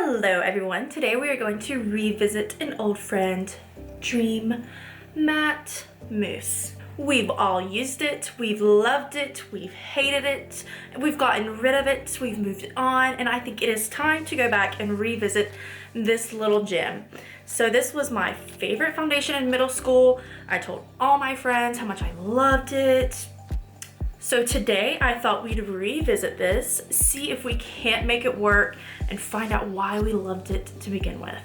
Hello everyone, today we are going to revisit an old friend, Dream Matte Mousse. We've all used it, we've loved it, we've hated it, we've gotten rid of it, we've moved it on, and I think it is time to go back and revisit this little gem. So this was my favorite foundation in middle school. I told all my friends how much I loved it. So today I thought we'd revisit this, see if we can't make it work, and find out why we loved it to begin with.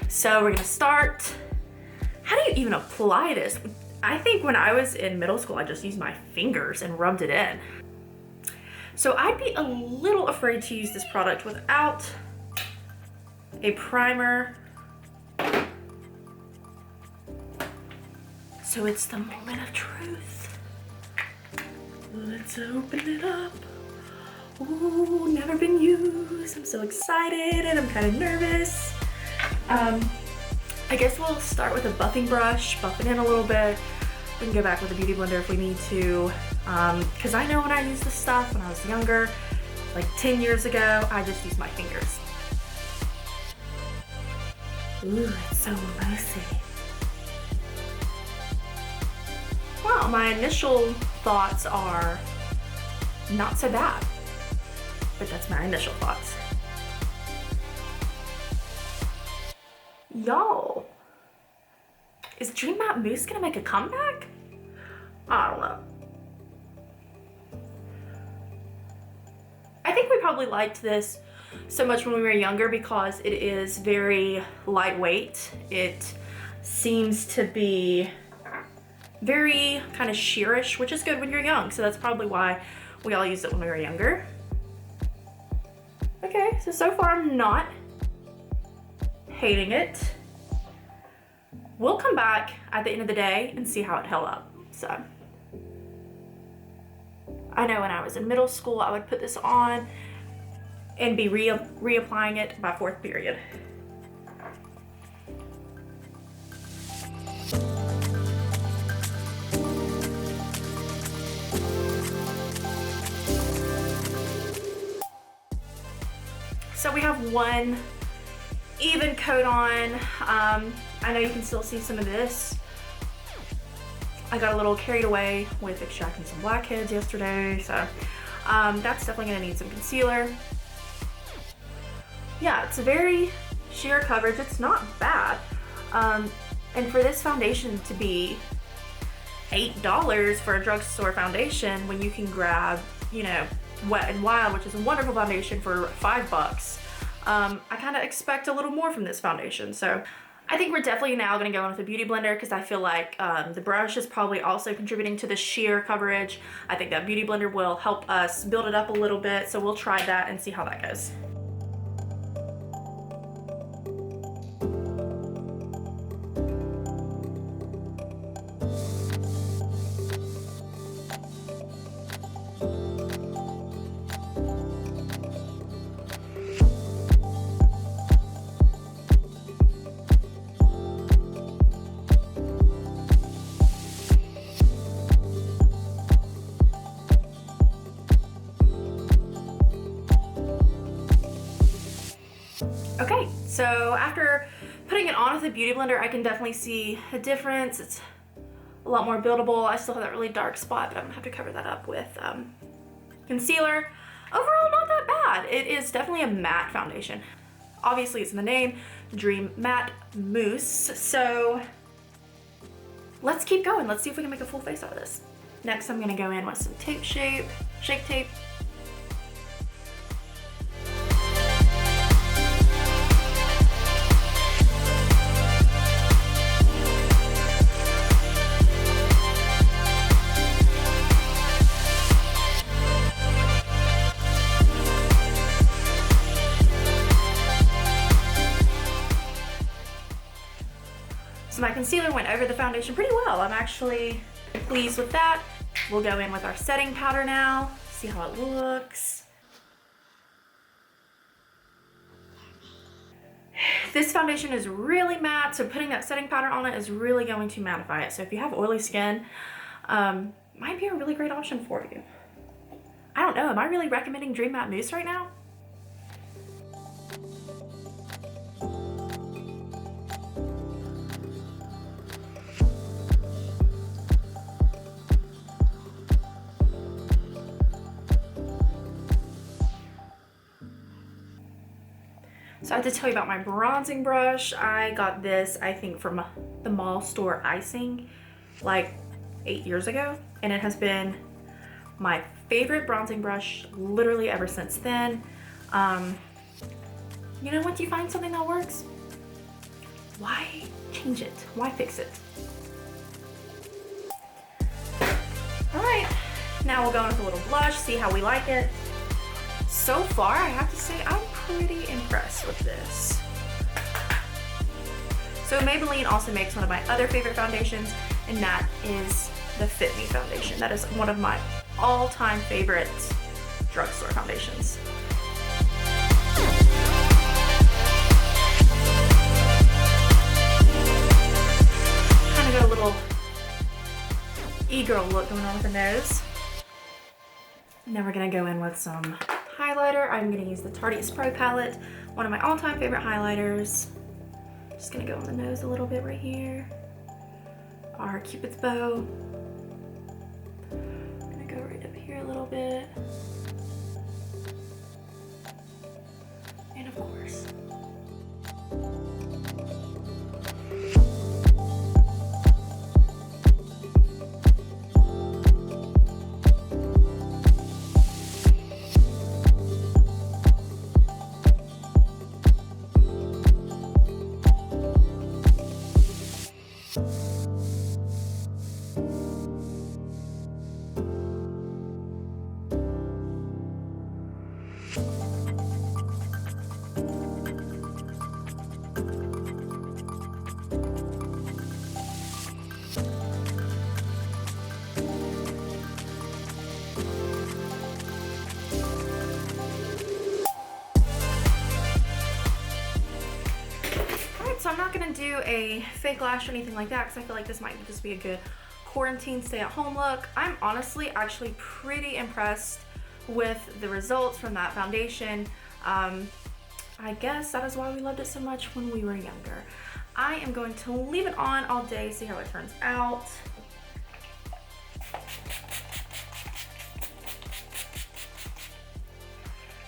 So we're gonna start. How do you even apply this? I think when I was in middle school, I just used my fingers and rubbed it in. So I'd be a little afraid to use this product without a primer. So it's the moment of truth. Let's open it up. Ooh, never been used. I'm so excited and I'm kind of nervous. I guess we'll start with a buffing brush, buff it in a little bit. We can go back with a beauty blender if we need to. Because I know when I used this stuff when I was younger, like 10 years ago, I just used my fingers. Ooh, it's so messy. Well, my initial thoughts are not so bad, but that's my initial thoughts. Y'all, is Dream Matte Mousse gonna make a comeback? I don't know. I think we probably liked this so much when we were younger because it is very lightweight. It seems to be very kind of sheerish, which is good when you're young. So that's probably why we all used it when we were younger. Okay, so far I'm not hating it. We'll come back at the end of the day and see how it held up. So I know when I was in middle school, I would put this on and be reapplying it by fourth period. So we have one even coat on. I know you can still see some of this. I got a little carried away with extracting some blackheads yesterday, so that's definitely gonna need some concealer. Yeah, it's a very sheer coverage. It's not bad. And for this foundation to be $8 for a drugstore foundation when you can grab, you know, Wet n Wild, which is a wonderful foundation, for $5. I kind of expect a little more from this foundation. So I think we're definitely now going to go in with a beauty blender because I feel like the brush is probably also contributing to the sheer coverage. I think that beauty blender will help us build it up a little bit. So we'll try that and see how that goes. Okay, so after putting it on with a beauty blender, I can definitely see a difference. It's a lot more buildable. I still have that really dark spot, but I'm gonna have to cover that up with concealer. Overall, not that bad. It is definitely a matte foundation. Obviously, it's in the name, Dream Matte Mousse. So let's keep going. Let's see if we can make a full face out of this. Next, I'm gonna go in with some shake tape. So my concealer went over the foundation pretty well. I'm actually pleased with that. We'll go in with our setting powder now, see how it looks. This foundation is really matte, so putting that setting powder on it is really going to mattify it. So if you have oily skin, might be a really great option for you. I don't know, am I really recommending Dream Matte Mousse right now? So I have to tell you about my bronzing brush. I got this, I think, from the mall store Icing like 8 years ago, and it has been my favorite bronzing brush literally ever since then. You know, once you find something that works, why change it? Why fix it? All right, now we'll go in with a little blush, see how we like it. So far, I have to say I'm pretty impressed with this. So Maybelline also makes one of my other favorite foundations, and that is the Fit Me foundation. That is one of my all-time favorite drugstore foundations. Kind of got a little e-girl look going on with the nose. Now we're gonna go in with some highlighter. I'm gonna use the Tarteist Pro palette, one of my all-time favorite highlighters. Just gonna go on the nose a little bit right here. Our Cupid's bow. I'm gonna go right up here a little bit. And of course, so I'm not gonna do a fake lash or anything like that because I feel like this might just be a good quarantine stay-at-home look. I'm honestly actually pretty impressed with the results from that foundation. I guess that is why we loved it so much when we were younger. I am going to leave it on all day, see how it turns out.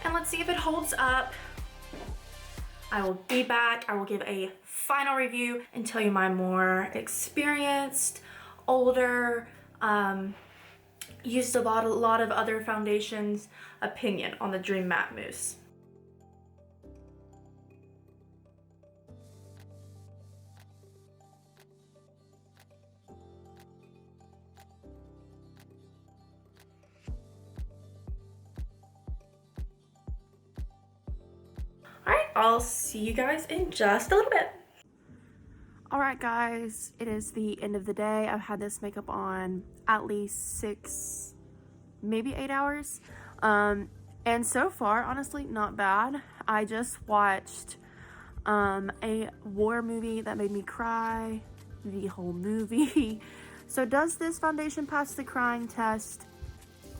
And let's see if it holds up. I will be back. I will give a final review and tell you my more experienced, older, used a lot of other foundations opinion on the Dream Matte Mousse. All right, I'll see you guys in just a little bit. All right, guys, it is the end of the day. I've had this makeup on at least 6, maybe 8 hours. And so far, honestly, not bad. I just watched a war movie that made me cry the whole movie. So does this foundation pass the crying test?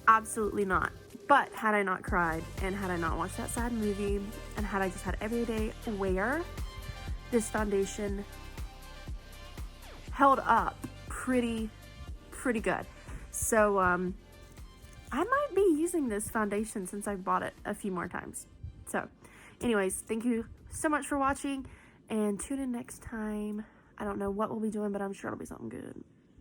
Absolutely not. But had I not cried and had I not watched that sad movie and had I just had everyday wear, this foundation held up pretty good. So I might be using this foundation since I've bought it a few more times. So anyways, thank you so much for watching and tune in next time. I don't know what we'll be doing, but I'm sure it'll be something good.